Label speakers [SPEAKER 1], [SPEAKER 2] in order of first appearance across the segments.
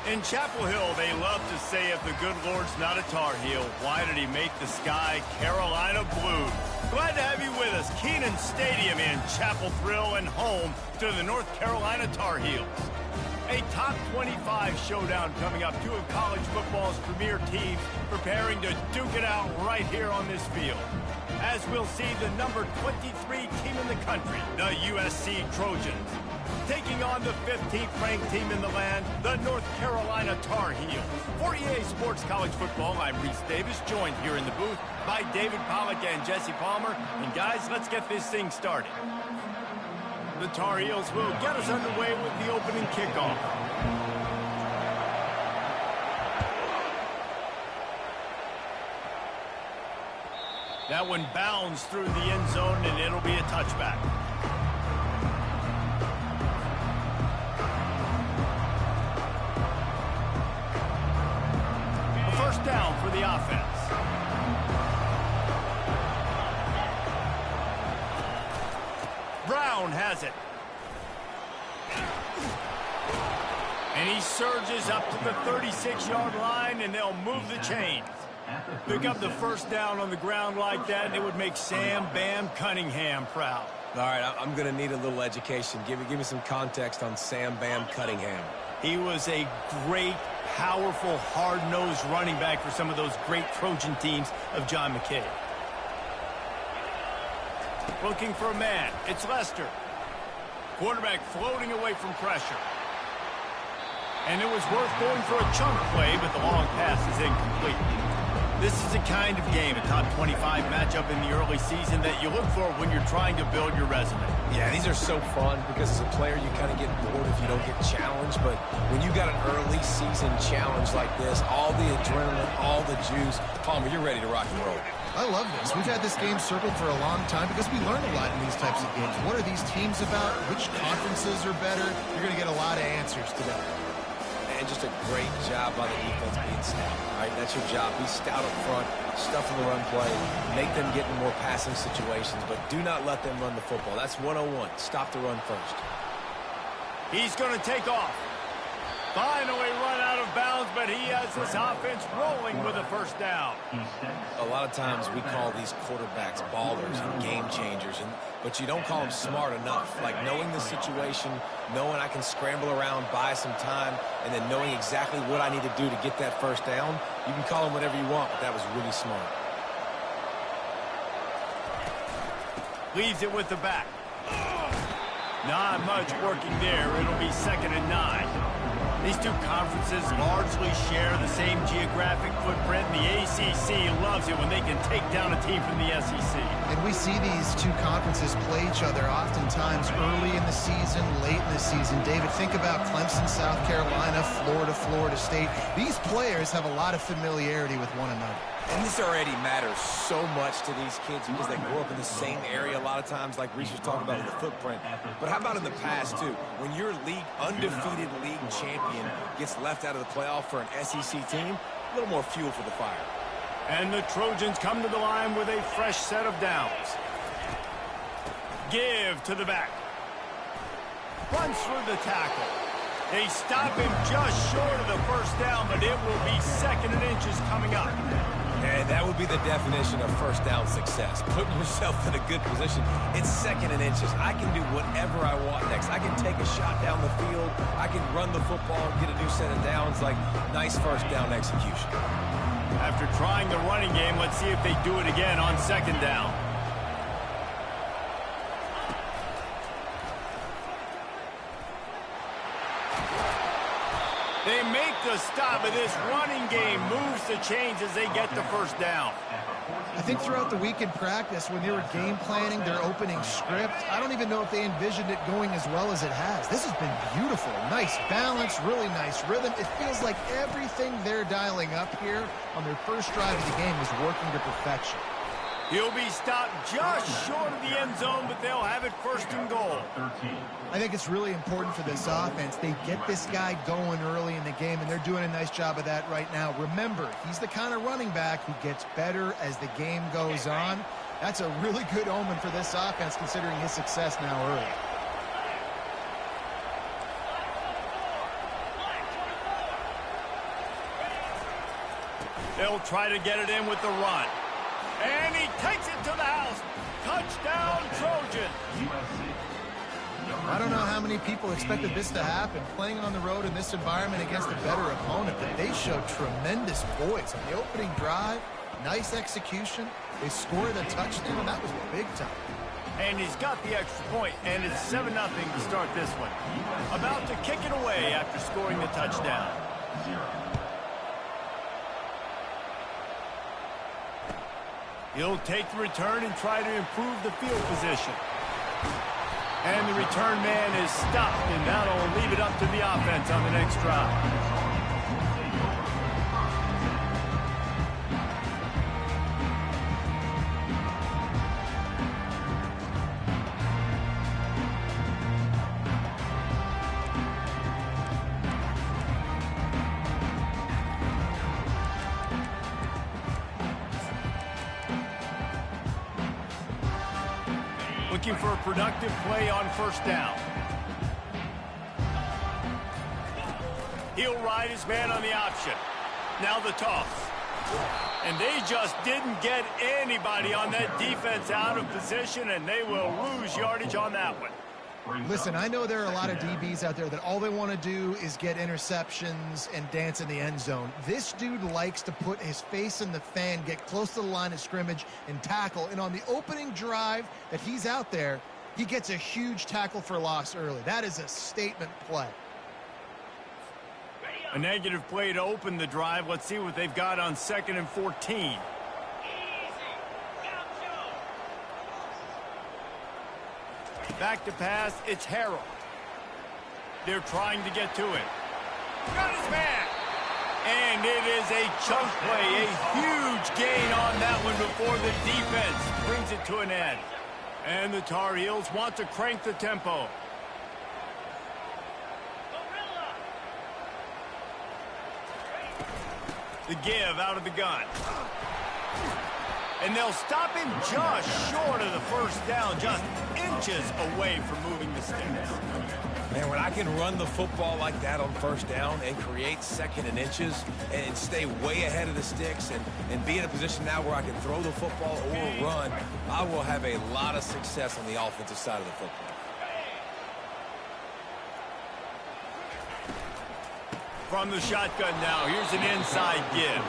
[SPEAKER 1] In Chapel Hill, they love to say if the good Lord's not a Tar Heel, why did he make the sky Carolina blue? Glad to have you with us. Kenan Stadium in Chapel Thrill and home to the North Carolina Tar Heels. A top 25 showdown coming up. Two of college football's premier teams preparing to duke it out right here on this field. As we'll see the number 23 team in the country, the USC Trojans, taking on the 15th ranked team in the land, the North Carolina Tar Heels. For EA Sports College Football, I'm Reese Davis, joined here in the booth by David Pollack and Jesse Palmer. And guys, let's get this thing started. The Tar Heels will get us underway with the opening kickoff. That one bounds through the end zone, and it'll be a touchback. A first down for the offense. Brown has it. And he surges up to the 36-yard line, and they'll move the chains. Pick up the first down on the ground like that, and it would make Sam Bam Cunningham proud.
[SPEAKER 2] All right, I'm going to need a little education. Give me some context on Sam Bam Cunningham.
[SPEAKER 1] He was a great, powerful, hard-nosed running back for some of those great Trojan teams of John McKay. Looking for a man. It's Lester. Quarterback floating away from pressure. And it was worth going for a chunk play, but the long pass is incomplete. This is the kind of game, a top 25 matchup in the early season that you look for when you're trying to build your resume.
[SPEAKER 2] Yeah, these are so fun because as a player, you kind of get bored if you don't get challenged. But when you got an early season challenge like this, all the adrenaline, all the juice, Palmer, you're ready to rock and roll.
[SPEAKER 3] I love this. We've had this game circled for a long time because we learn a lot in these types of games. What are these teams about? Which conferences are better? You're going to get a lot of answers today.
[SPEAKER 2] And just a great job by the defense being stout. All right, that's your job. Be stout up front, stuff in the run play, make them get in more passing situations, but do not let them run the football. That's 101. Stop the run first.
[SPEAKER 1] He's going to take off. Finally run out of bounds, but he has this offense rolling with a first down.
[SPEAKER 2] A lot of times we call these quarterbacks ballers and game changers, but you don't call them smart enough. Like knowing the situation, knowing I can scramble around, buy some time, and then knowing exactly what I need to do to get that first down. You can call them whatever you want, but that was really smart.
[SPEAKER 1] Leaves it with the back. Not much working there. It'll be 2nd and 9. These two conferences largely share the same geographic footprint. The ACC loves it when they can take down a team from the SEC.
[SPEAKER 3] And we see these two conferences play each other oftentimes early in the season, late in the season. David, think about Clemson, South Carolina, Florida, Florida State. These players have a lot of familiarity with one another.
[SPEAKER 2] And this already matters so much to these kids because they grow up in the same area a lot of times, like Reese was talking about with the footprint. But how about in the past, too? When your undefeated league champion gets left out of the playoff for an SEC team, a little more fuel for the fire.
[SPEAKER 1] And the Trojans come to the line with a fresh set of downs. Give to the back. Runs through the tackle. They stop him just short of the first down, but it will be 2nd and inches coming up.
[SPEAKER 2] And that would be the definition of first down success. Putting yourself in a good position. It's 2nd and inches. I can do whatever I want next. I can take a shot down the field. I can run the football and get a new set of downs. Like, nice first down execution.
[SPEAKER 1] After trying the running game, let's see if they do it again on 2nd down. They make the stop, but this running game moves the chains as they get the first down.
[SPEAKER 3] I think throughout the week in practice, when they were game planning their opening script, I don't even know if they envisioned it going as well as it has. This has been beautiful. Nice balance, really nice rhythm. It feels like everything they're dialing up here on their first drive of the game is working to perfection.
[SPEAKER 1] He'll be stopped just short of the end zone, but they'll have it 1st and goal.
[SPEAKER 3] I think it's really important for this offense. They get this guy going early in the game, and they're doing a nice job of that right now. Remember, he's the kind of running back who gets better as the game goes on. That's a really good omen for this offense, considering his success now early.
[SPEAKER 1] They'll try to get it in with the run. And he takes it to the house. Touchdown, Trojan.
[SPEAKER 3] I don't know how many people expected this to happen, playing on the road in this environment against a better opponent, but they showed tremendous poise on the opening drive. Nice execution. They scored a touchdown. That was big time.
[SPEAKER 1] And he's got the extra point, and it's 7-0 to start this one. About to kick it away after scoring the touchdown. He'll take the return and try to improve the field position. And the return man is stopped, and that'll leave it up to the offense on the next drive. Looking for a productive play on first down. He'll ride his man on the option. Now the toss. And they just didn't get anybody on that defense out of position, and they will lose yardage on that one.
[SPEAKER 3] Listen, I know there are a lot of DBs out there that all they want to do is get interceptions and dance in the end zone. This dude likes to put his face in the fan, get close to the line of scrimmage, and tackle. And on the opening drive that he's out there, he gets a huge tackle for loss early. That is a statement play.
[SPEAKER 1] A negative play to open the drive. Let's see what they've got on 2nd and 14. Back to pass, it's Harrell. They're trying to get to it. Got his man. And it is a chunk play, a huge gain on that one before the defense brings it to an end. And the Tar Heels want to crank the tempo. The give out of the gun. And they'll stop him just short of the first down, just inches away from moving the sticks.
[SPEAKER 2] Man, when I can run the football like that on first down and create 2nd and inches and stay way ahead of the sticks and be in a position now where I can throw the football or run, I will have a lot of success on the offensive side of the football.
[SPEAKER 1] From the shotgun now, here's an inside give.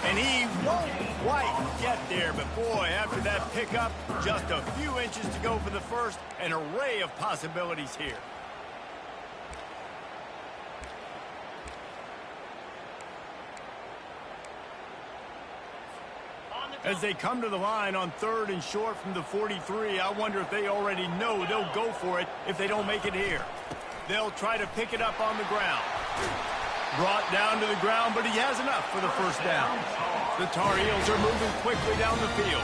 [SPEAKER 1] And he won't quite get there, but boy, after that pickup, just a few inches to go for the first, an array of possibilities here. As they come to the line on 3rd and short from the 43, I wonder if they already know they'll go for it if they don't make it here. They'll try to pick it up on the ground. Brought down to the ground, but he has enough for the first down. The Tar Heels are moving quickly down the field.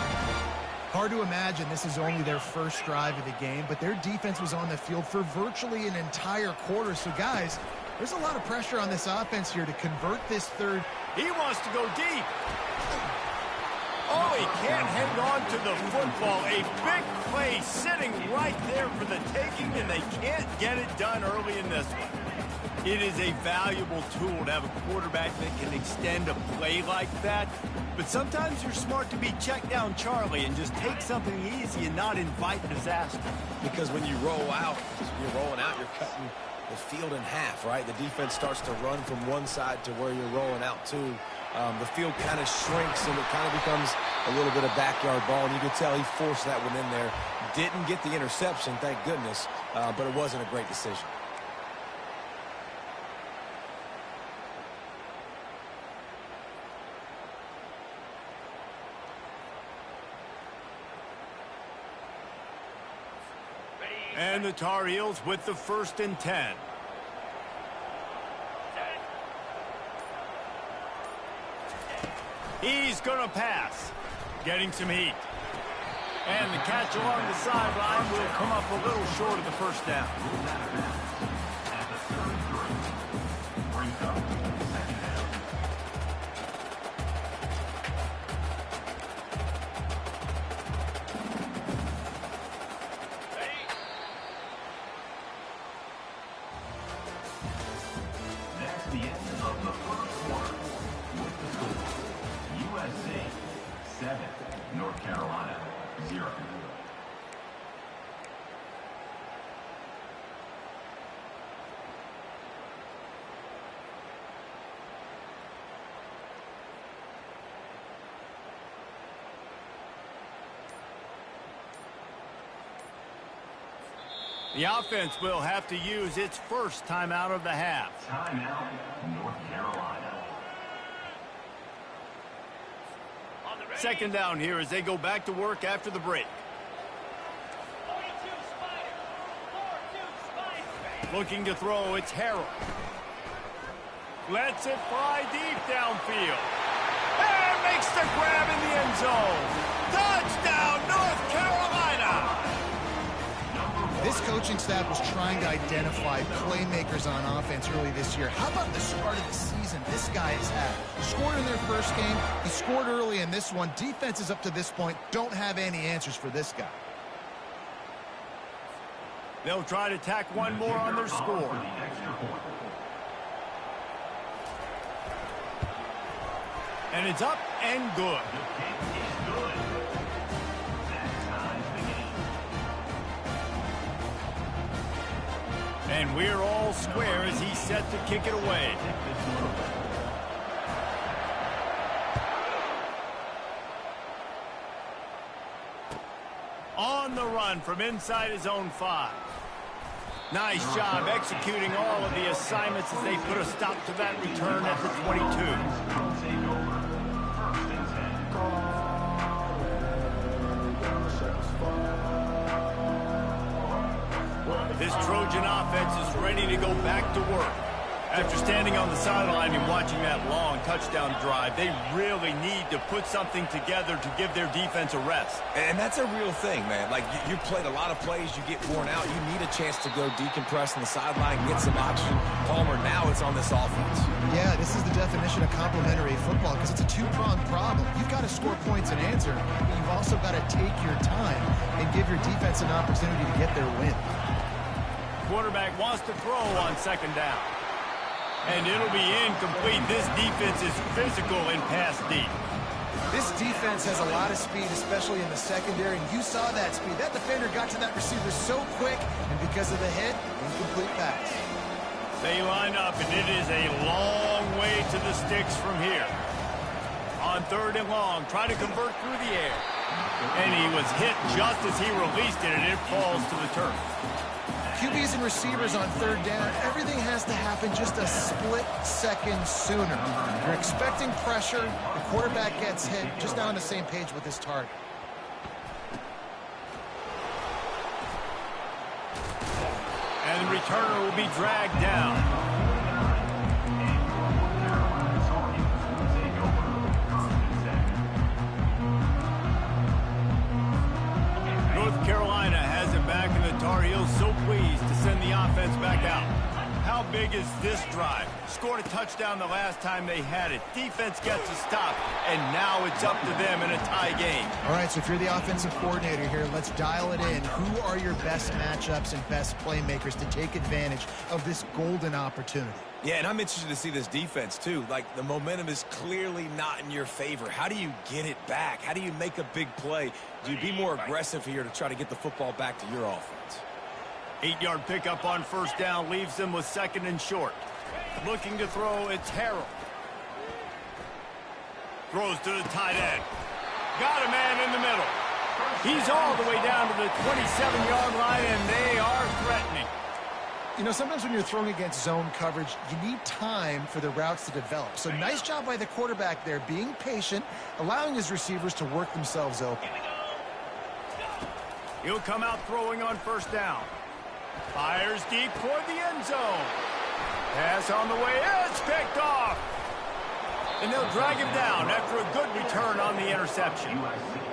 [SPEAKER 3] Hard to imagine this is only their first drive of the game, but their defense was on the field for virtually an entire quarter. So, guys, there's a lot of pressure on this offense here to convert this third.
[SPEAKER 1] He wants to go deep. Oh, he can't hang on to the football. A big play sitting right there for the taking, and they can't get it done early in this one. It is a valuable tool to have a quarterback that can extend a play like that. But sometimes you're smart to be check down Charlie and just take something easy and not invite disaster.
[SPEAKER 2] Because when you roll out, you're rolling out, you're cutting the field in half, right? The defense starts to run from one side to where you're rolling out to. The field kind of shrinks and it kind of becomes a little bit of backyard ball. And you can tell he forced that one in there. Didn't get the interception, thank goodness, but it wasn't a great decision.
[SPEAKER 1] And the Tar Heels with the 1st and 10. He's going to pass. Getting some heat. And the catch along the sideline will come up a little short of the first down. The offense will have to use its first timeout of the half.
[SPEAKER 4] Timeout, North Carolina.
[SPEAKER 1] Second down here as they go back to work after the break. Looking to throw, it's Harrell. Lets it fly deep downfield. And makes the grab in the end zone. Touchdown, North Carolina!
[SPEAKER 3] This coaching staff was trying to identify playmakers on offense early this year. How about the start of the season this guy has had? Scored in their first game. He scored early in this one. Defenses up to this point don't have any answers for this guy.
[SPEAKER 1] They'll try to tack one more on their score. And it's up and good. And we're all square as he's set to kick it away. On the run from inside his own 5. Nice job executing all of the assignments as they put a stop to that return at the 22. This Trojan offense is ready to go back to work. After standing on the sideline and watching that long touchdown drive, they really need to put something together to give their defense a rest.
[SPEAKER 2] And that's a real thing, man. Like, you played a lot of plays, you get worn out. You need a chance to go decompress on the sideline, get some oxygen. Palmer, now it's on this offense.
[SPEAKER 3] Yeah, this is the definition of complementary football because it's a two-pronged problem. You've got to score points and answer, but you've also got to take your time and give your defense an opportunity to get their win.
[SPEAKER 1] Quarterback wants to throw on second down. And it'll be incomplete. This defense is physical and pass deep.
[SPEAKER 3] This defense has a lot of speed, especially in the secondary, and you saw that speed. That defender got to that receiver so quick, and because of the hit, incomplete pass.
[SPEAKER 1] They line up, and it is a long way to the sticks from here. On third and long, try to convert through the air. And he was hit just as he released it, and it falls to the turf.
[SPEAKER 3] QBs and receivers on third down, everything has to happen just a split second sooner. You're expecting pressure, the quarterback gets hit, just not on the same page with his target.
[SPEAKER 1] And the returner will be dragged down. North Carolina has it back, and the Tar Heels so pleased to send the offense back out. How big is this drive? Scored a touchdown the last time they had it. Defense gets a stop, and now it's up to them in a tie game.
[SPEAKER 3] All right, so if you're the offensive coordinator here, let's dial it in. Who are your best matchups and best playmakers to take advantage of this golden opportunity?
[SPEAKER 2] Yeah, and I'm interested to see this defense, too. Like, the momentum is clearly not in your favor. How do you get it back? How do you make a big play? Do you be more aggressive here to try to get the football back to your offense?
[SPEAKER 1] 8-yard pickup on first down leaves them with second and short. Looking to throw, it's Harrell. Throws to the tight end. Got a man in the middle. He's all the way down to the 27-yard line, and they are threatening.
[SPEAKER 3] You know, sometimes when you're throwing against zone coverage, you need time for the routes to develop. So nice job by the quarterback there, being patient, allowing his receivers to work themselves open.
[SPEAKER 1] He'll come out throwing on first down. Fires deep toward the end zone. Pass on the way. It's picked off. And they'll drag him down after a good return on the interception.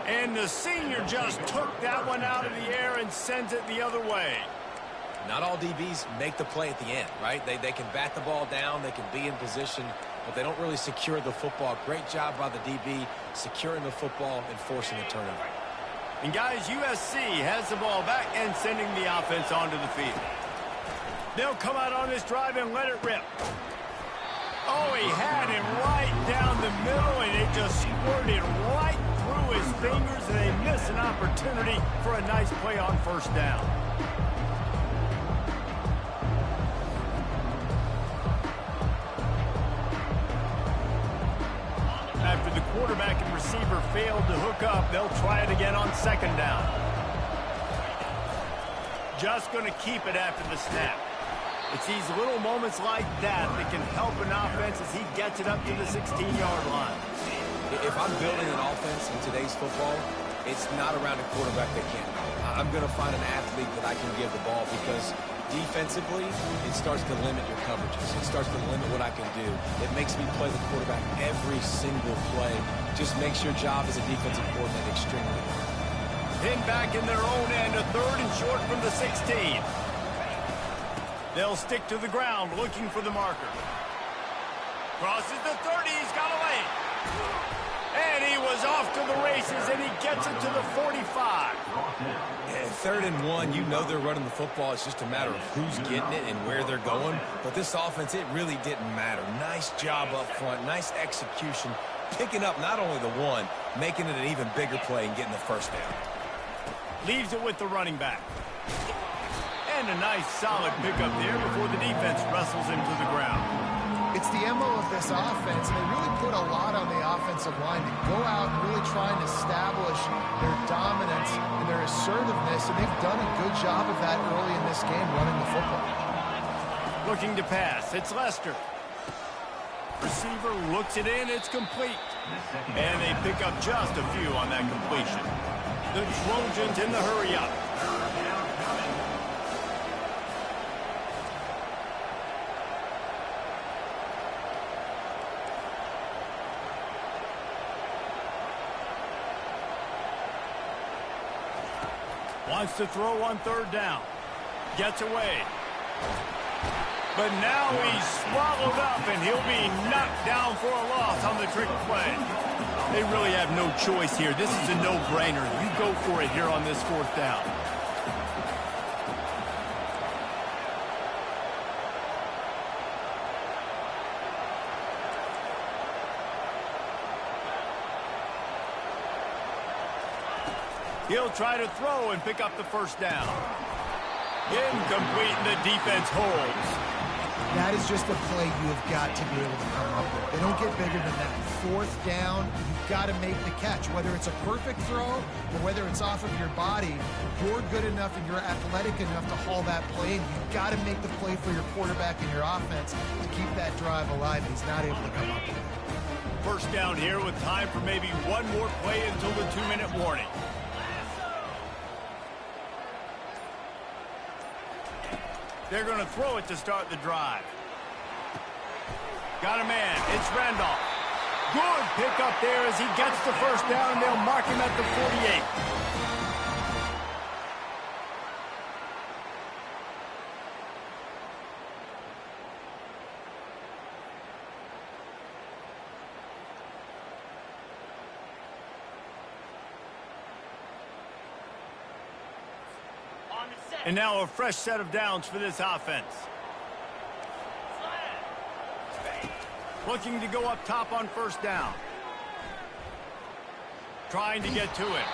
[SPEAKER 1] And the senior just took that one out of the air and sends it the other way.
[SPEAKER 2] Not all DBs make the play at the end, right? They can bat the ball down, they can be in position, but they don't really secure the football. Great job by the DB securing the football and forcing the turnover.
[SPEAKER 1] And guys, USC has the ball back and sending the offense onto the field. They'll come out on this drive and let it rip. Oh, he had him right down the middle, and it just squirted right through his fingers, and they miss an opportunity for a nice play on first down. After the quarterback and receiver failed to hook up, they'll try it again on second down. Just going to keep it after the snap. It's these little moments like that that can help an offense as he gets it up to the 16-yard line.
[SPEAKER 2] If I'm building an offense in today's football, it's not around a quarterback that can't. I'm going to find an athlete that I can give the ball because defensively, it starts to limit your coverages. It starts to limit what I can do. It makes me play the quarterback every single play. Just makes your job as a defensive coordinator extremely hard.
[SPEAKER 1] Pinned back in their own end, a 3rd and short from the 16. They'll stick to the ground looking for the marker. Crosses the 30, he's got a lane. And he was off to the races, and he gets it to the 45.
[SPEAKER 2] Yeah, 3rd and 1, you know they're running the football. It's just a matter of who's getting it and where they're going. But this offense, it really didn't matter. Nice job up front, nice execution, picking up not only the one, making it an even bigger play and getting the first down.
[SPEAKER 1] Leaves it with the running back. And a nice solid pickup there before the defense wrestles him to the ground.
[SPEAKER 3] It's the MO of this offense, and they really put a lot on the offensive line to go out and really try and establish their dominance and their assertiveness, and they've done a good job of that early in this game running the football.
[SPEAKER 1] Looking to pass, it's Lester. Receiver looks it in, it's complete. And they pick up just a few on that completion. The Trojans in the hurry-up. Wants to throw on 3rd down. Gets away. But now he's swallowed up, and he'll be knocked down for a loss on the trick play. They really have no choice here. This is a no-brainer. You go for it here on this 4th down. He'll try to throw and pick up the 1st down. Incomplete, and the defense holds.
[SPEAKER 3] That is just a play you have got to be able to come up with. They don't get bigger than that. 4th down, you've got to make the catch. Whether it's a perfect throw or whether it's off of your body, you're good enough and you're athletic enough to haul that play, and you've got to make the play for your quarterback and your offense to keep that drive alive. He's not able to come up with it.
[SPEAKER 1] 1st down here with time for maybe one more play until the 2-minute warning. They're going to throw it to start the drive. Got a man. It's Randolph. Good pickup there as he gets the 1st down, and they'll mark him at the 48. And now a fresh set of downs for this offense. Looking to go up top on 1st down. Trying to get to it.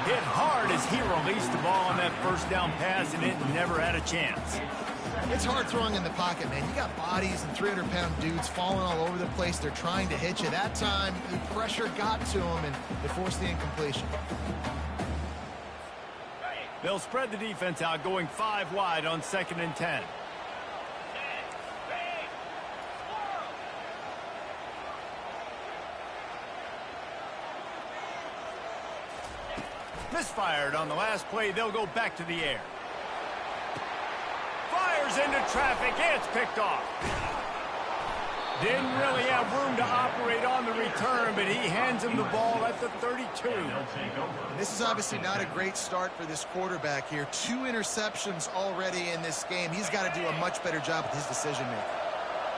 [SPEAKER 1] Hit hard as he released the ball on that 1st down pass, and it never had a chance.
[SPEAKER 3] It's hard throwing in the pocket, man. You got bodies and 300-pound dudes falling all over the place. They're trying to hit you. That time, the pressure got to them, and they forced the incompletion.
[SPEAKER 1] They'll spread the defense out, going 5 wide on 2nd and 10. Misfired on the last play. They'll go back to the air. Fires into traffic. It's picked off. Didn't really have room to operate on the return, but he hands him the ball at the 32.
[SPEAKER 3] This is obviously not a great start for this quarterback here. 2 interceptions already in this game. He's got to do a much better job with his decision-making.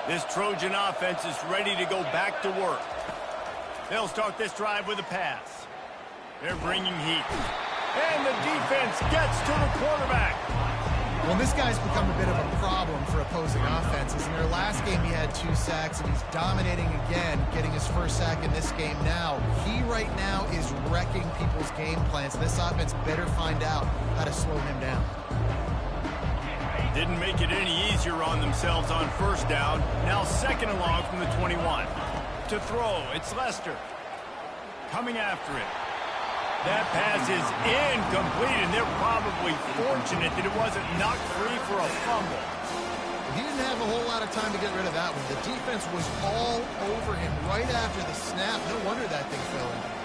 [SPEAKER 1] This Trojan offense is ready to go back to work. They'll start this drive with a pass. They're bringing heat. And the defense gets to the quarterback.
[SPEAKER 3] Well, this guy's become a bit of a problem for opposing offenses. In their last game, he had 2 sacks, and he's dominating again, getting his 1st sack in this game now. He right now is wrecking people's game plans. This offense better find out how to slow him down.
[SPEAKER 1] Didn't make it any easier on themselves on 1st down. Now 2nd and long from the 21. To throw, it's Lester. Coming after it. That pass is incomplete, and they're probably fortunate that it wasn't knocked free for a fumble.
[SPEAKER 3] He didn't have a whole lot of time to get rid of that one. The defense was all over him right after the snap. No wonder that thing fell in.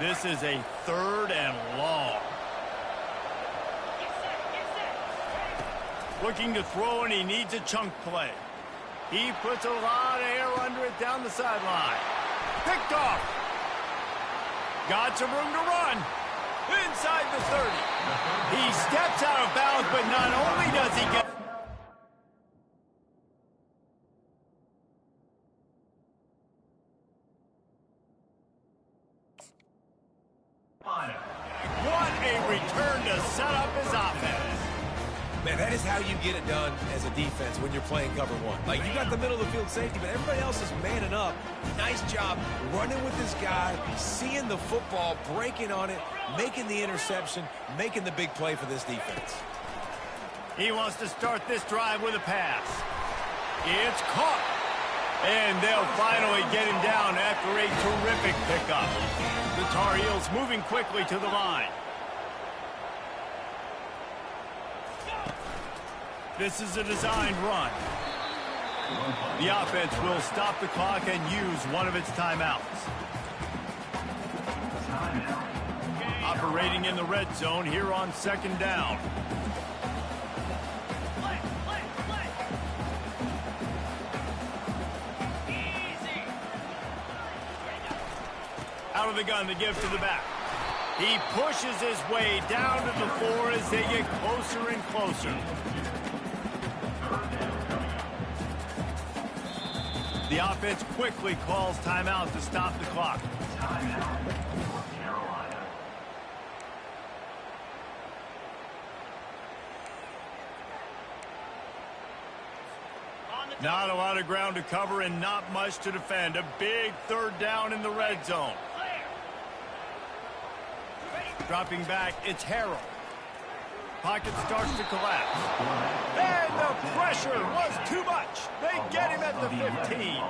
[SPEAKER 1] This is a 3rd and long. Looking to throw, and he needs a chunk play. He puts a lot of air under it down the sideline. Picked off. Got some room to run. Inside the 30. He steps out of bounds, but not only does he get... What a return to set up his offense.
[SPEAKER 2] Man, that is how you get it done as a defense when you're playing cover one. Like, you got the middle of the field safety, but everybody else is manning up. Nice job running with this guy, seeing the football, breaking on it, making the interception, making the big play for this defense.
[SPEAKER 1] He wants to start this drive with a pass. It's caught. And they'll finally get him down after a terrific pickup. The Tar Heels moving quickly to the line. This is a designed run. The offense will stop the clock and use one of its timeouts. Operating in the red zone here on 2nd down. Out of the gun to give to the back. He pushes his way down to the floor as they get closer and closer. The offense quickly calls timeout to stop the clock. Not a lot of ground to cover and not much to defend. A big 3rd down in the red zone. Dropping back, it's Harrell. Pocket starts to collapse. And the pressure was too much. They get him at the 15.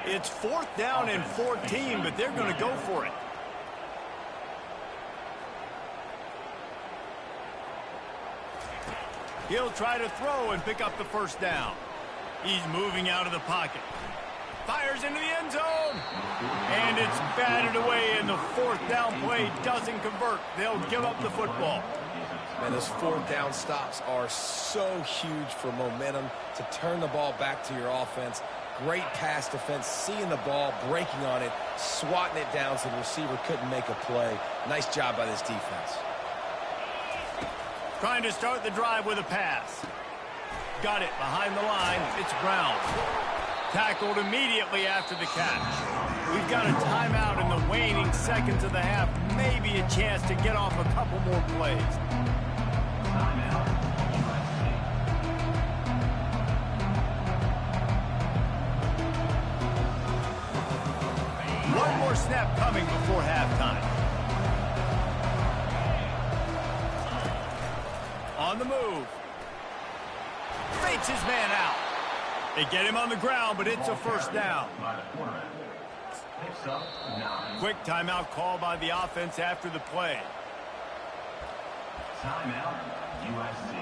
[SPEAKER 1] It's 4th down and 14, but they're going to go for it. He'll try to throw and pick up the 1st down. He's moving out of the pocket. Fires into the end zone. And it's batted away, and the 4th down play doesn't convert. They'll give up the football.
[SPEAKER 2] Man, those 4th down stops are so huge for momentum to turn the ball back to your offense. Great pass defense, seeing the ball, breaking on it, swatting it down so the receiver couldn't make a play. Nice job by this defense.
[SPEAKER 1] Trying to start the drive with a pass. Got it behind the line. It's Brown. Tackled immediately after the catch. We've got a timeout in the waning seconds of the half. Maybe a chance to get off a couple more plays. One more snap coming before halftime. On the move. Fakes his man out. They get him on the ground, but it's a 1st down. Quick timeout call by the offense after the play.
[SPEAKER 4] Timeout, USC.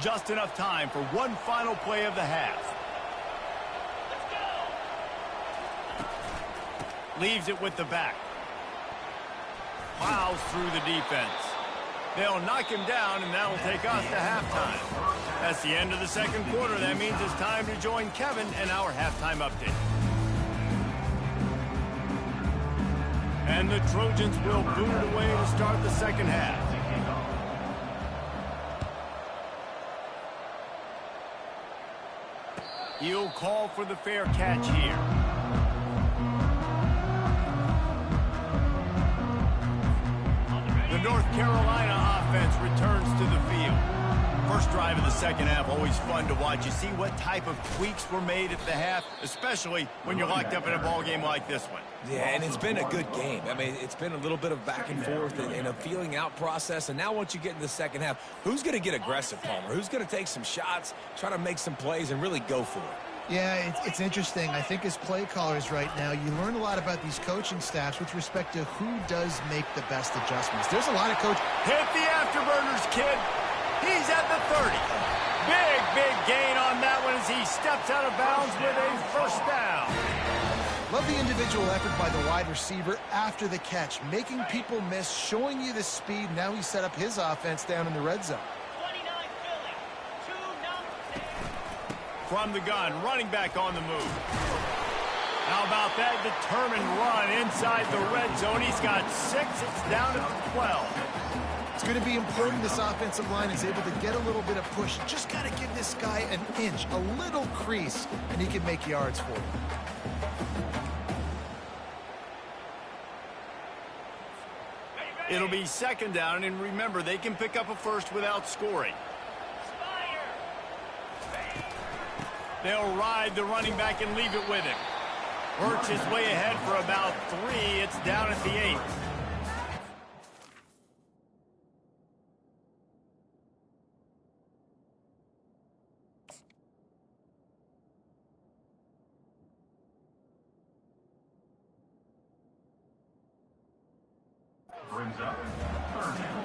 [SPEAKER 1] Just enough time for one final play of the half. Leaves it with the back. Plows through the defense. They'll knock him down, and that'll take us to halftime. That's the end of the 2nd quarter. That means it's time to join Kevin and our halftime update. And the Trojans will boot it away to start the 2nd half. He'll call for the fair catch here. North Carolina offense returns to the field. First drive of the second half, always fun to watch. You see what type of tweaks were made at the half, especially when you're locked up in a ball game like this one.
[SPEAKER 2] Yeah, and it's been a good game. I mean, it's been a little bit of back and forth and a feeling out process. And now once you get in the second half, who's going to get aggressive, Palmer? Who's going to take some shots, try to make some plays, and really go for it?
[SPEAKER 3] Yeah, it's interesting. I think as play callers right now, you learn a lot about these coaching staffs with respect to who does make the best adjustments. There's a lot of coach.
[SPEAKER 1] Hit the afterburners, kid. He's at the 30. Big gain on that one as he steps out of bounds with a first down.
[SPEAKER 3] Love the individual effort by the wide receiver after the catch, making people miss, showing you the speed. Now he set up his offense down in the red zone.
[SPEAKER 1] From the gun, running back on the move. How about that determined run inside the red zone? He's got 6. It's down to 12.
[SPEAKER 3] It's going to be important this offensive line is able to get a little bit of push. Just got to give this guy an inch, a little crease, and he can make yards for you.
[SPEAKER 1] It'll be second down, and remember, they can pick up a first without scoring. They'll ride the running back and leave it with him. Works his way ahead for about 3. It's down at the 8.
[SPEAKER 4] Brings up third down.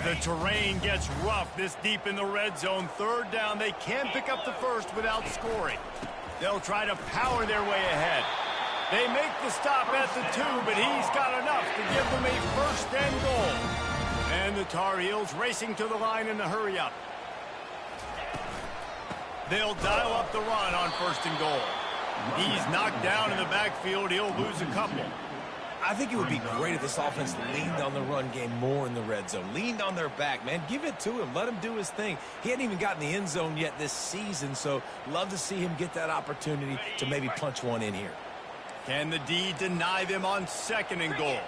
[SPEAKER 1] The terrain gets rough this deep in the red zone. Third down, they can pick up the first without scoring. They'll try to power their way ahead. They make the stop at the 2, but he's got enough to give them a first and goal. And the Tar Heels racing to the line in the hurry up. They'll dial up the run on first and goal. He's knocked down in the backfield. He'll lose a couple.
[SPEAKER 2] I think it would be great if this offense leaned on the run game more in the red zone. Leaned on their back, man. Give it to him. Let him do his thing. He hadn't even gotten the end zone yet this season, so love to see him get that opportunity to maybe punch one in here.
[SPEAKER 1] Can the D deny them on second and goal?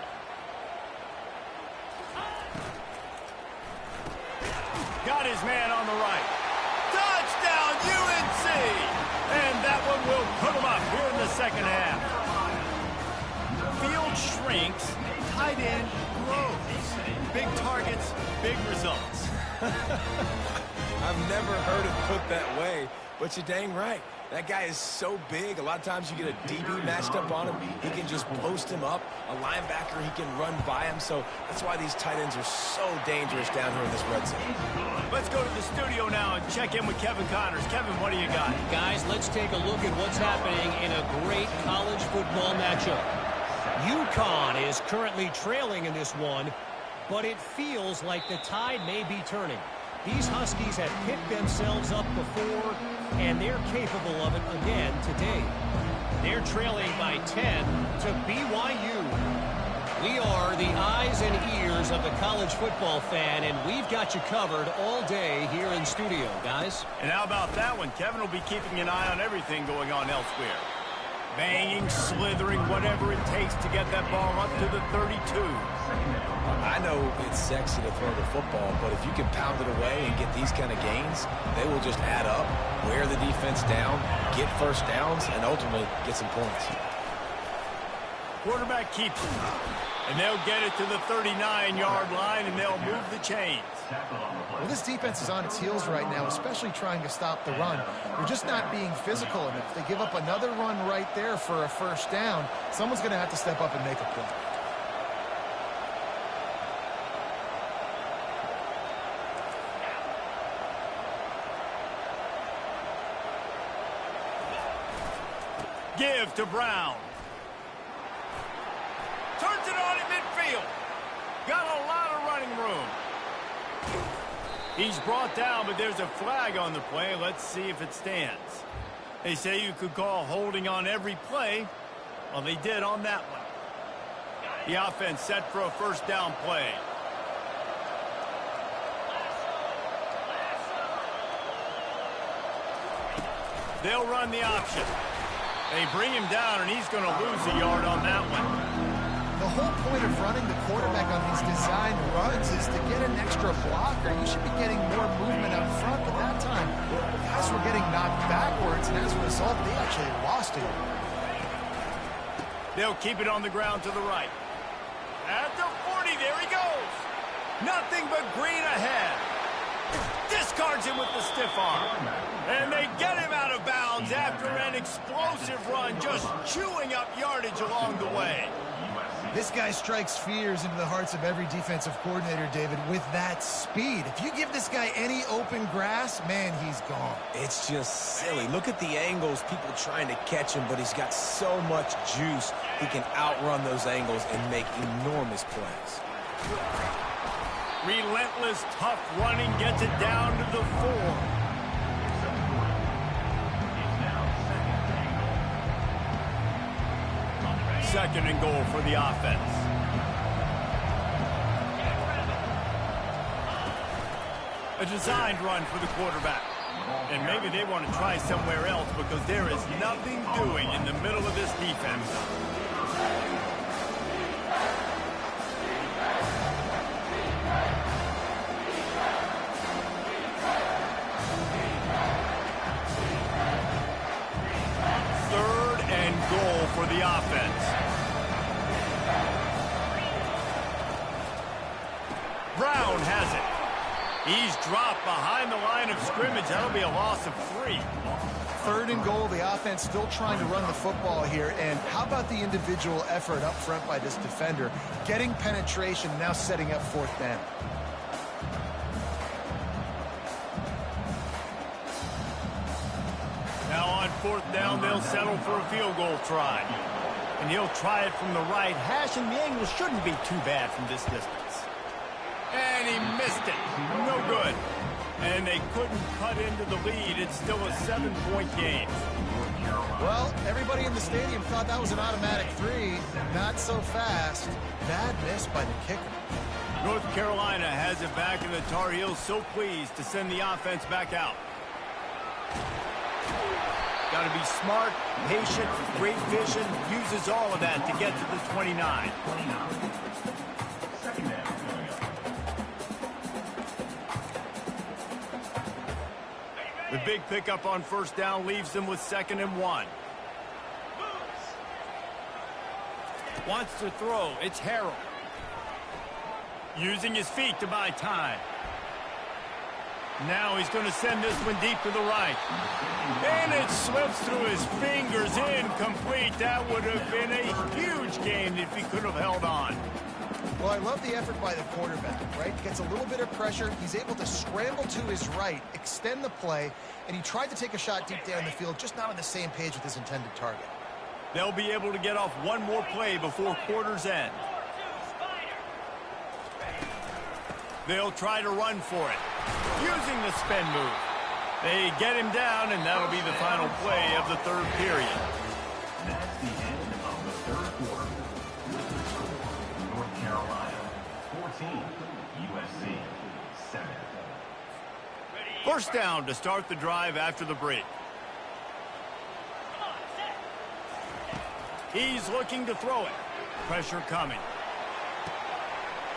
[SPEAKER 1] Got his man on the right. Touchdown, UNC! And that one will put him up here in the second half. Field shrinks, tight end grows. Big targets, big results.
[SPEAKER 2] I've never heard it put that way, but you're dang right. That guy is so big. A lot of times you get a DB matched up on him. He can just post him up. A linebacker, he can run by him. So that's why these tight ends are so dangerous down here in this red zone.
[SPEAKER 1] Let's go to the studio now and check in with Kevin Connors. Kevin, what do you got?
[SPEAKER 5] Guys, let's take a look at what's happening in a great college football matchup. UConn is currently trailing in this one, but it feels like the tide may be turning. These Huskies have picked themselves up before, and they're capable of it again today. They're trailing by 10 to BYU. We are the eyes and ears of the college football fan, and we've got you covered all day here in studio, guys.
[SPEAKER 1] And how about that one? Kevin will be keeping an eye on everything going on elsewhere. Banging, slithering, whatever it takes to get that ball up to the 32.
[SPEAKER 2] I know it's sexy to throw the football, but if you can pound it away and get these kind of gains, they will just add up, wear the defense down, get first downs, and ultimately get some points.
[SPEAKER 1] Quarterback keeps it. And they'll get it to the 39-yard line, and they'll move the chains.
[SPEAKER 3] Well, this defense is on its heels right now, especially trying to stop the run. They're just not being physical enough. They give up another run right there for a first down. Someone's going to have to step up and make a play.
[SPEAKER 1] Give to Brown. Turns it on in midfield. Got a lot of running room. He's brought down, but there's a flag on the play. Let's see if it stands. They say you could call holding on every play. Well, they did on that one. The offense set for a first down play. They'll run the option. They bring him down, and he's going to lose a yard on that one.
[SPEAKER 3] The whole point of running the quarterback on these design runs is to get an extra blocker. You should be getting more movement up front, but that time, guys were getting knocked backwards, and as a result, they actually lost it.
[SPEAKER 1] They'll keep it on the ground to the right. At the 40, there he goes. Nothing but green ahead. Discards him with the stiff arm. And they get him out of bounds after an explosive run, just chewing up yardage along the way.
[SPEAKER 3] This guy strikes fears into the hearts of every defensive coordinator, David, with that speed. If you give this guy any open grass, man, he's gone.
[SPEAKER 2] It's just silly. Look at the angles, people trying to catch him, but he's got so much juice. He can outrun those angles and make enormous plays.
[SPEAKER 1] Relentless, tough running gets it down to the 4. Second and goal for the offense. A designed run for the quarterback. And maybe they want to try somewhere else because there is nothing doing in the middle of this defense. Third and goal for the offense. Brown has it. He's dropped behind the line of scrimmage. That'll be a loss of 3.
[SPEAKER 3] Third and goal, the offense still trying to run the football here. And how about the individual effort up front by this defender? Getting penetration, now setting up fourth down.
[SPEAKER 1] Now on fourth down, they'll settle for a field goal try. And he'll try it from the right hash, and the angle shouldn't be too bad from this distance. And he missed it. No good. And they couldn't cut into the lead. It's still a 7-point game.
[SPEAKER 3] Well, everybody in the stadium thought that was an automatic 3. Not so fast. Bad miss by the kicker.
[SPEAKER 1] North Carolina has it back, and the Tar Heels so pleased to send the offense back out. Got to be smart, patient, great vision, uses all of that to get to the 29. The big pickup on first down leaves them with 2nd and 1. Wants to throw. It's Harrell. Using his feet to buy time. Now he's going to send this one deep to the right. And it slips through his fingers, incomplete. That would have been a huge gain if he could have held on.
[SPEAKER 3] Well, I love the effort by the quarterback, right? Gets a little bit of pressure. He's able to scramble to his right, extend the play, and he tried to take a shot deep down the field, just not on the same page with his intended target.
[SPEAKER 1] They'll be able to get off one more play before quarter's end. They'll try to run for it, using the spin move. They get him down, and that'll be the final play of the third period.
[SPEAKER 4] That's the end of the third quarter. North Carolina, 14. USC, 7.
[SPEAKER 1] First down to start the drive after the break. He's looking to throw it. Pressure coming.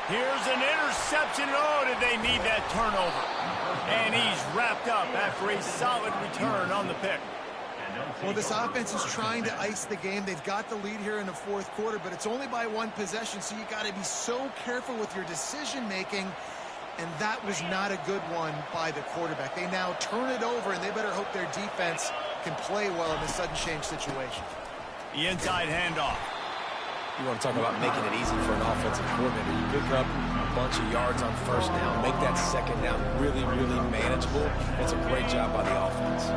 [SPEAKER 1] Here's an interception. Oh, did they need that turnover? And he's wrapped up after a solid return on the pick.
[SPEAKER 3] Well, this offense is trying to ice the game. They've got the lead here in the fourth quarter, but it's only by one possession, so you got to be so careful with your decision-making, and that was not a good one by the quarterback. They now turn it over, and they better hope their defense can play well in this sudden change situation.
[SPEAKER 1] The inside handoff.
[SPEAKER 2] You want to talk about making it easy for an offensive coordinator. You pick up a bunch of yards on first down, make that second down really, really manageable. It's a great job by the offense.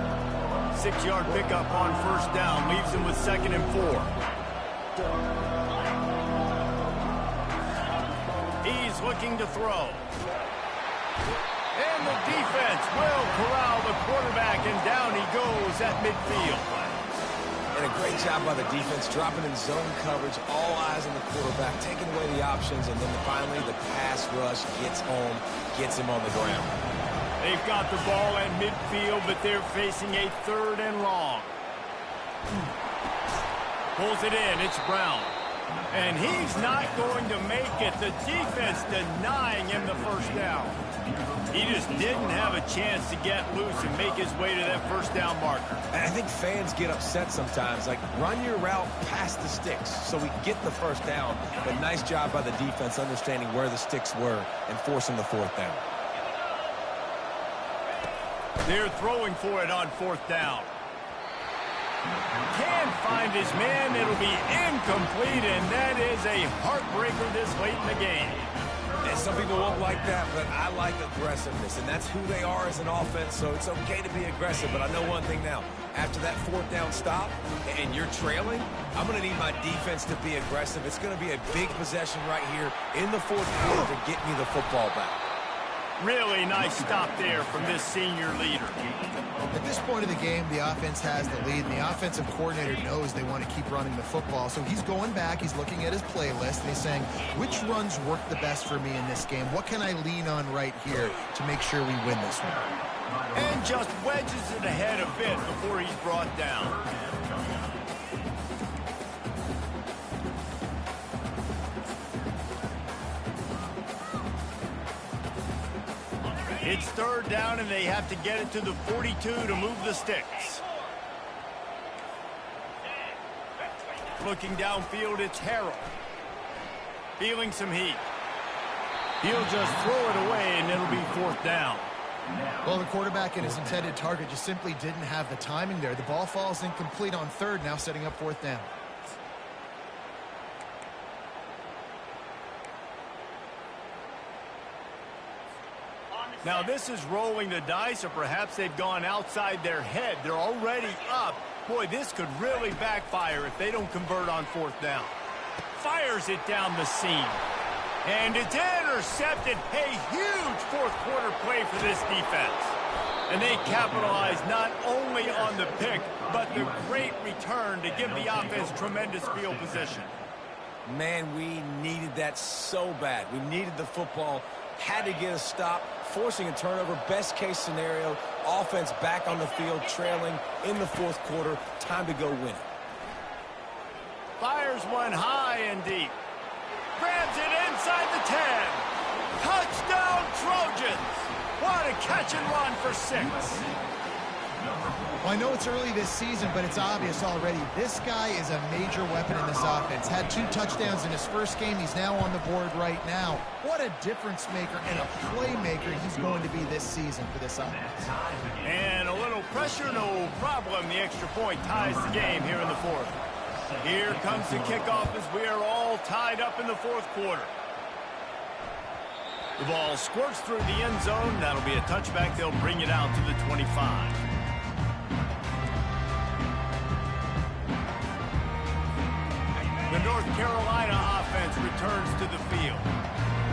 [SPEAKER 1] 6-yard pickup on first down leaves him with 2nd and 4. He's looking to throw. And the defense will corral the quarterback, and down he goes at midfield.
[SPEAKER 2] And a great job by the defense, dropping in zone coverage, all eyes on the quarterback, taking away the options, and then finally the pass rush gets home, gets him on the ground.
[SPEAKER 1] They've got the ball at midfield, but they're facing a 3rd and long. Pulls it in. It's Brown. And he's not going to make it. The defense denying him the first down. He just didn't have a chance to get loose and make his way to that first down marker.
[SPEAKER 2] And I think fans get upset sometimes. Like, run your route past the sticks so we get the first down. But nice job by the defense understanding where the sticks were and forcing the fourth down.
[SPEAKER 1] They're throwing for it on fourth down. Can't find his man. It'll be incomplete, and that is a heartbreaker this late in the game.
[SPEAKER 2] And some people won't like that, but I like aggressiveness, and that's who they are as an offense, so it's okay to be aggressive. But I know one thing now. After that fourth down stop and you're trailing, I'm going to need my defense to be aggressive. It's going to be a big possession right here in the fourth quarter to get me the football back.
[SPEAKER 1] Really nice stop there from this senior leader.
[SPEAKER 3] At this point of the game, the offense has the lead, and the offensive coordinator knows they want to keep running the football. So he's going back, he's looking at his playlist, and he's saying, which runs work the best for me in this game? What can I lean on right here to make sure we win this one?
[SPEAKER 1] And just wedges it ahead a bit before he's brought down. It's third down, and they have to get it to the 42 to move the sticks. Looking downfield, it's Harrell. Feeling some heat. He'll just throw it away, and it'll be fourth down.
[SPEAKER 3] Well, the quarterback and his intended target just simply didn't have the timing there. The ball falls incomplete on third, now setting up fourth down.
[SPEAKER 1] Now, this is rolling the dice, or perhaps they've gone outside their head. They're already up. Boy, this could really backfire if they don't convert on fourth down. Fires it down the seam. And it's intercepted. A huge fourth quarter play for this defense. And they capitalize not only on the pick, but the great return to give the offense tremendous field position.
[SPEAKER 2] Man, we needed that so bad. We needed the football. Had to get a stop, forcing a turnover. Best case scenario, offense back on the field, trailing in the fourth quarter. Time to go win it.
[SPEAKER 1] Fires one high and deep. Grabs it inside the 10. Touchdown, Trojans. What a catch and run for 6.
[SPEAKER 3] Well, I know it's early this season, but it's obvious already. This guy is a major weapon in this offense. Had 2 touchdowns in his first game. He's now on the board right now. What a difference maker and a playmaker he's going to be this season for this offense.
[SPEAKER 1] And a little pressure, no problem. The extra point ties the game here in the fourth. Here comes the kickoff as we are all tied up in the fourth quarter. The ball squirts through the end zone. That'll be a touchback. They'll bring it out to the 25. The North Carolina offense returns to the field.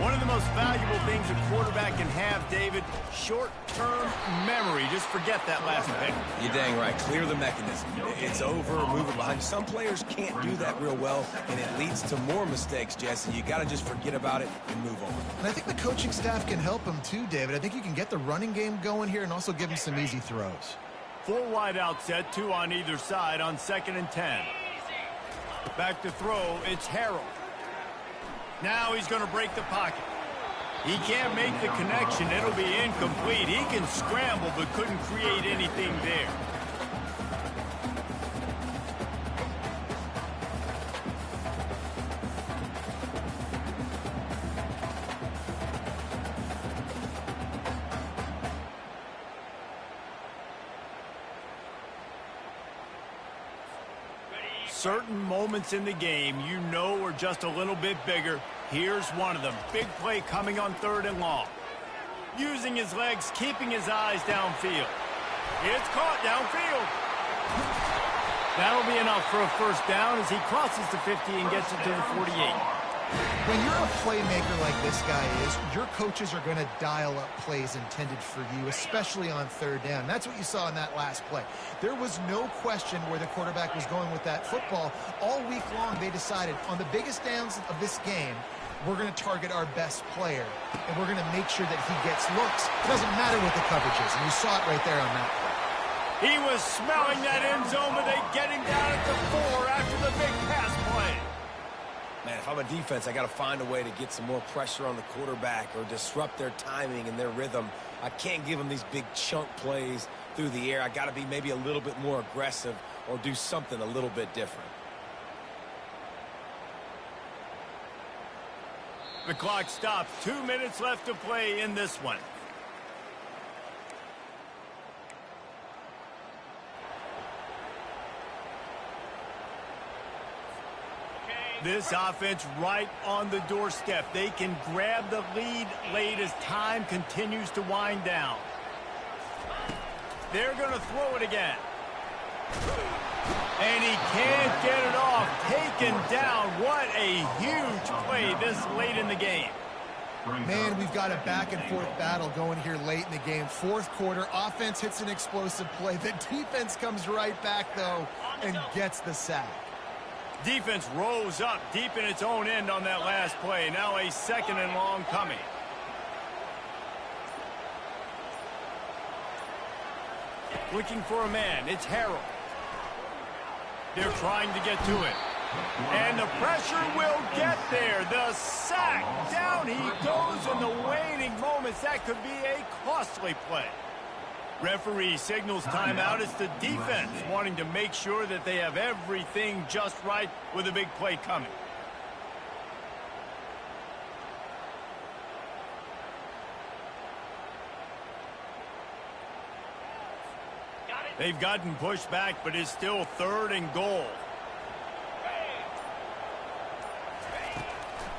[SPEAKER 1] One of the most valuable things a quarterback can have, David, short-term memory. Just forget that last pick.
[SPEAKER 2] You're dang right. Clear the mechanism. It's over, move it behind. Some players can't do that real well, and it leads to more mistakes, Jesse. You got to just forget about it and move on.
[SPEAKER 3] And I think the coaching staff can help him too, David. I think you can get the running game going here and also give him some easy throws.
[SPEAKER 1] 4 wide out set, 2 on either side on 2nd and 10. Back to throw, it's Harrell. Now he's going to break the pocket. He can't make the connection. It'll be incomplete. He can scramble, but couldn't create anything there. Certain moments in the game you know are just a little bit bigger. Here's one of them. Big play coming on 3rd and long. Using his legs, keeping his eyes downfield. It's caught downfield. That'll be enough for a first down as he crosses the 50 and gets it to the 48.
[SPEAKER 3] When you're a playmaker like this guy is, your coaches are going to dial up plays intended for you, especially on 3rd down. That's what you saw in that last play. There was no question where the quarterback was going with that football. All week long, they decided on the biggest downs of this game, we're going to target our best player, and we're going to make sure that he gets looks. It doesn't matter what the coverage is, and you saw it right there on that play.
[SPEAKER 1] He was smelling that end zone, but they get him down at the 4 after the big pass play.
[SPEAKER 2] Man, if I'm a defense, I got to find a way to get some more pressure on the quarterback or disrupt their timing and their rhythm. I can't give them these big chunk plays through the air. I got to be maybe a little bit more aggressive or do something a little bit different.
[SPEAKER 1] The clock stops. 2 minutes left to play in this one. This offense right on the doorstep. They can grab the lead late as time continues to wind down. They're going to throw it again. And he can't get it off. Taken down. What a huge play this late in the game.
[SPEAKER 3] Man, we've got a back-and-forth battle going here late in the game. Fourth quarter, offense hits an explosive play. The defense comes right back, though, and gets the sack.
[SPEAKER 1] Defense rose up deep in its own end on that last play. Now a 2nd and long coming. Looking for a man. It's Harrell. They're trying to get to it. And the pressure will get there. The sack. Down he goes in the waning moments. That could be a costly play. Referee signals timeout. It's the defense wanting to make sure that they have everything just right with a big play coming. They've gotten pushed back, but it's still 3rd and goal.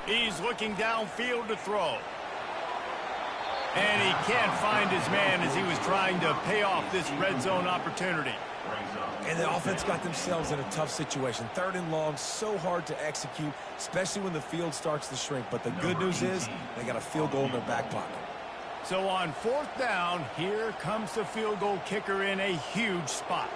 [SPEAKER 1] He's looking downfield to throw. And he can't find his man as he was trying to pay off this red zone opportunity.
[SPEAKER 2] And the offense got themselves in a tough situation. 3rd and long, so hard to execute, especially when the field starts to shrink. But the good news is they got a field goal in their back pocket.
[SPEAKER 1] So on 4th down, here comes the field goal kicker in a huge spot.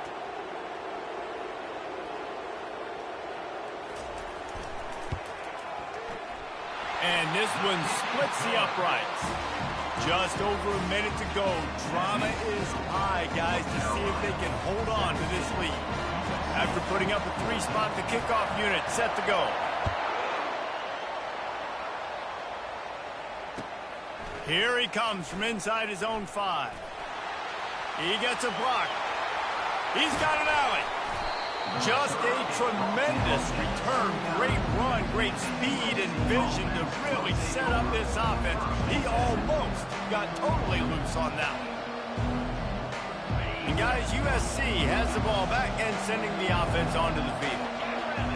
[SPEAKER 1] And this one splits the uprights. Just over a minute to go. Drama is high, guys, to see if they can hold on to this lead. After putting up a 3-spot, the kickoff unit set to go. Here he comes from inside his own 5. He gets a block. He's got an alley. Just a tremendous return. Great run, great speed and vision to really set up this offense. He almost got totally loose on that one. And guys, USC has the ball back and sending the offense onto the field.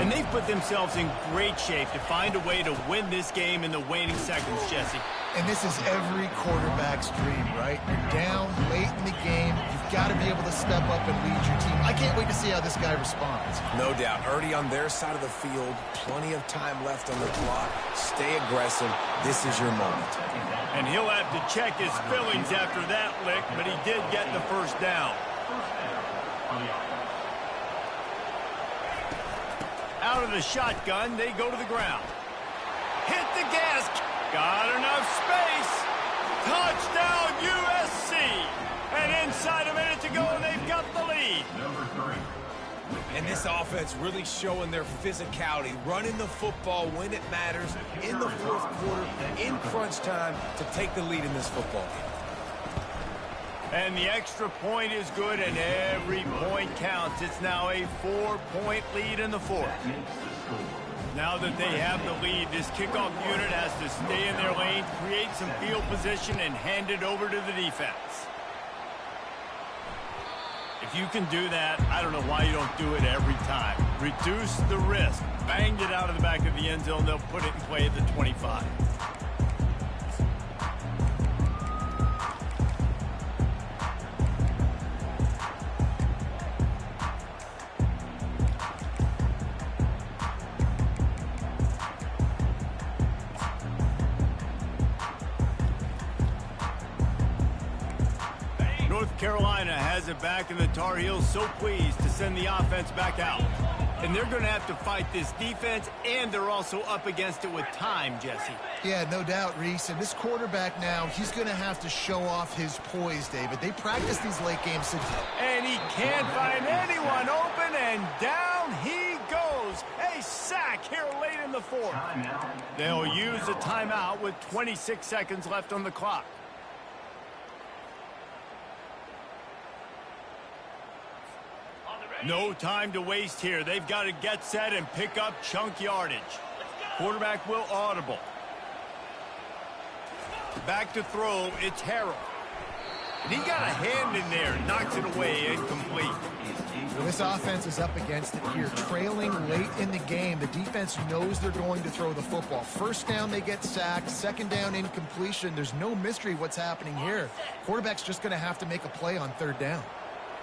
[SPEAKER 1] And they've put themselves in great shape to find a way to win this game in the waning seconds, Jesse.
[SPEAKER 3] And this is every quarterback's dream, right? You're down late in the game. You've got to be able to step up and lead your team. I can't wait to see how this guy responds.
[SPEAKER 2] No doubt. Already on their side of the field. Plenty of time left on the clock. Stay aggressive. This is your moment.
[SPEAKER 1] And he'll have to check his feelings after that lick, but he did get the 1st down. Out of the shotgun, they go to the ground. Hit the gas. Got enough space. Touchdown, USC. And inside a minute to go, and they've got the lead.
[SPEAKER 2] And this offense really showing their physicality, running the football when it matters, in the 4th quarter, in crunch time, to take the lead in this football game.
[SPEAKER 1] And the extra point is good, and every point counts. It's now a 4-point lead in the 4th. Now that they have the lead, this kickoff unit has to stay in their lane, create some field position, and hand it over to the defense. If you can do that, I don't know why you don't do it every time. Reduce the risk. Banged it out of the back of the end zone. They'll put it in play at the 25. North Carolina has it back, and the Tar Heels so pleased to send the offense back out. And they're going to have to fight this defense, and they're also up against it with time, Jesse.
[SPEAKER 3] Yeah, no doubt, Reese. And this quarterback now, he's going to have to show off his poise, David. They practice these late games.
[SPEAKER 1] And he can't find anyone open, and down he goes. A sack here late in the fourth. They'll use a timeout with 26 seconds left on the clock. No time to waste here. They've got to get set and pick up chunk yardage. Quarterback will audible. Back to throw, it's Harrell. And he got a hand in there, knocks it away, incomplete.
[SPEAKER 3] Well, this offense is up against it here. Trailing late in the game, the defense knows they're going to throw the football. First down, they get sacked. Second down, incompletion. There's no mystery what's happening here. Quarterback's just going to have to make a play on third down.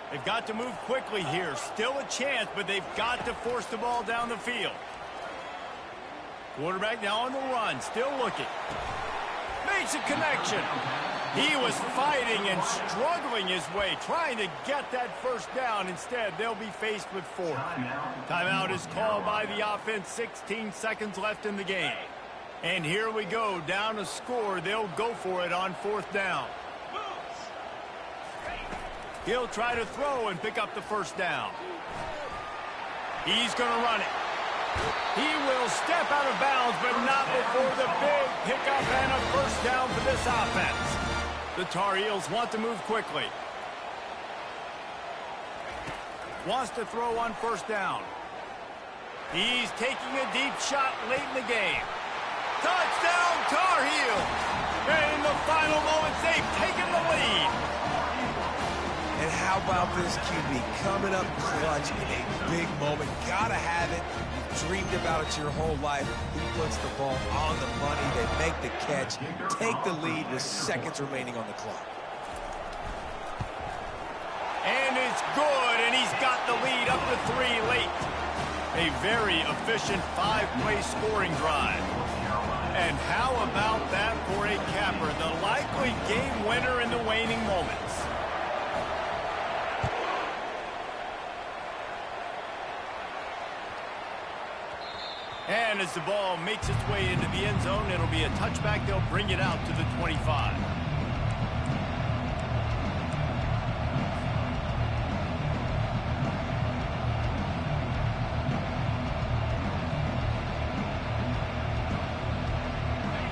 [SPEAKER 1] They've got to move quickly here. Still a chance, but they've got to force the ball down the field. Quarterback now on the run, still looking. Makes a connection. He was fighting and struggling his way, trying to get that first down. Instead, they'll be faced with fourth. Timeout is called by the offense. 16 seconds left in the game. And here we go, down a score. They'll go for it on fourth down. He'll try to throw and pick up the first down. He's going to run it. He will step out of bounds, but not before the big pickup and a first down for this offense. The Tar Heels want to move quickly. Wants to throw on first down. He's taking a deep shot late in the game. Touchdown, Tar Heels! And in the final moments, they've taken the lead.
[SPEAKER 2] And how about this QB coming up clutch in a big moment? Gotta have it. You've dreamed about it your whole life. He puts the ball on the money. They make the catch, take the lead with seconds remaining on the clock.
[SPEAKER 1] And it's good, and he's got the lead up to 3 late. A very efficient 5-play scoring drive. And how about that for a capper? The likely game winner in the waning moments. And as the ball makes its way into the end zone, it'll be a touchback. They'll bring it out to the 25.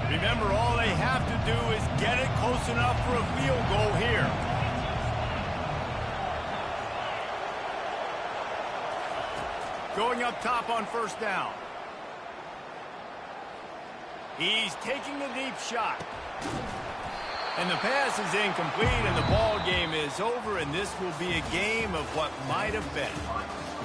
[SPEAKER 1] Remember, all they have to do is get it close enough for a field goal here. Going up top on first down. He's taking a deep shot. And the pass is incomplete, and the ball game is over, and this will be a game of what might have been.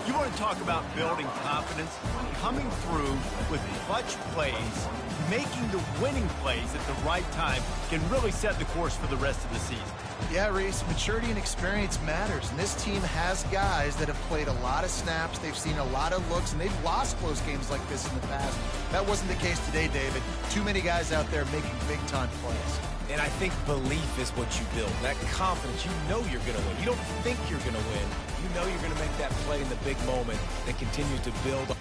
[SPEAKER 1] You want to talk about building confidence? Coming through with clutch plays, making the winning plays at the right time can really set the course for the rest of the season.
[SPEAKER 3] Yeah, Reese, maturity and experience matters, and this team has guys that have played a lot of snaps, they've seen a lot of looks, and they've lost close games like this in the past. That wasn't the case today, David. Too many guys out there making big-time plays.
[SPEAKER 2] And I think belief is what you build. That confidence, you know you're going to win. You don't think you're going to win. You know you're going to make that play in the big moment that continues to build.